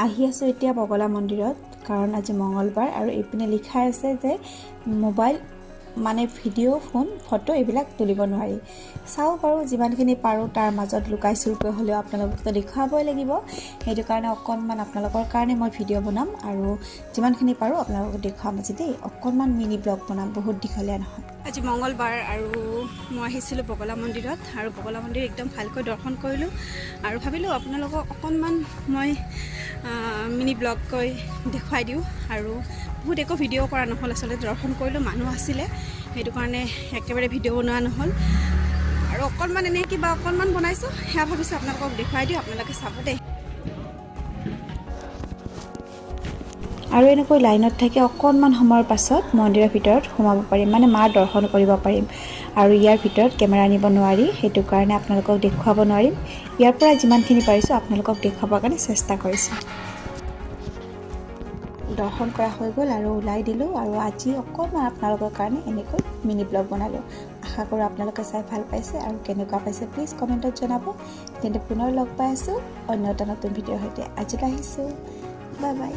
আহি আছোঁ এতিয়া বগলা মন্দিৰত, কাৰণ আজি মঙলবাৰ আৰু এইপিনে লিখা আছে যে মোবাইল মানে ভিডিঅ' ফোন ফটো এইবিলাক তুলিব নোৱাৰি। চাওঁ বাৰু যিমানখিনি পাৰোঁ তাৰ মাজত লুকাই চুৰকৈ হ'লেও আপোনালোকক দেখুৱাবই লাগিব। সেইটো কাৰণে অকণমান আপোনালোকৰ কাৰণে মই ভিডিঅ' বনাম আৰু যিমানখিনি পাৰোঁ আপোনালোকক দেখুৱাম আজি দেই। অকণমান মিনি ব্লগ বনাম, বহুত দীঘলীয়া নহয়। আজি মঙলবাৰ আৰু মই আহিছিলোঁ বগলা মন্দিৰত আৰু বগলা মন্দিৰ একদম ভালকৈ দৰ্শন কৰিলোঁ আৰু ভাবিলোঁ আপোনালোকক অকণমান মই মিনি ব্লগকৈ দেখুৱাই দিওঁ। আৰু বহুত একো ভিডিঅ' কৰা নহ'ল, আচলতে দৰ্শন কৰিলোঁ, মানুহ আছিলে সেইটো কাৰণে একেবাৰে ভিডিঅ' বনোৱা নহ'ল আৰু অকণমান এনেই কিবা অকণমান বনাইছোঁ, সেয়া ভাবিছোঁ আপোনালোকক দেখুৱাই দিওঁ, আপোনালোকে চাব দেই। আৰু এনেকৈ লাইনত থাকি অকণমান সময়ৰ পাছত মন্দিৰৰ ভিতৰত সোমাব পাৰিম, মানে মাৰ দৰ্শন কৰিব পাৰিম। আৰু ইয়াৰ ভিতৰত কেমেৰা নিব নোৱাৰি, সেইটো কাৰণে আপোনালোকক দেখুৱাব নোৱাৰিম। ইয়াৰ পৰা যিমানখিনি পাৰিছোঁ আপোনালোকক দেখুৱাবৰ কাৰণে চেষ্টা কৰিছোঁ। দৰ্শন কৰা হৈ গ'ল আৰু ওলাই দিলোঁ আৰু আজি অকণমান আপোনালোকৰ কাৰণে এনেকৈ মিনি ব্লগ বনালোঁ। আশা কৰোঁ আপোনালোকে চাই ভাল পাইছে আৰু কেনেকুৱা পাইছে প্লিজ কমেণ্টত জনাব। তেন্তে পুনৰ লগ পাই আছোঁ অন্য এটা নতুন ভিডিঅ'ৰ সৈতে। আজিলৈ আহিছোঁ, বাই বাই।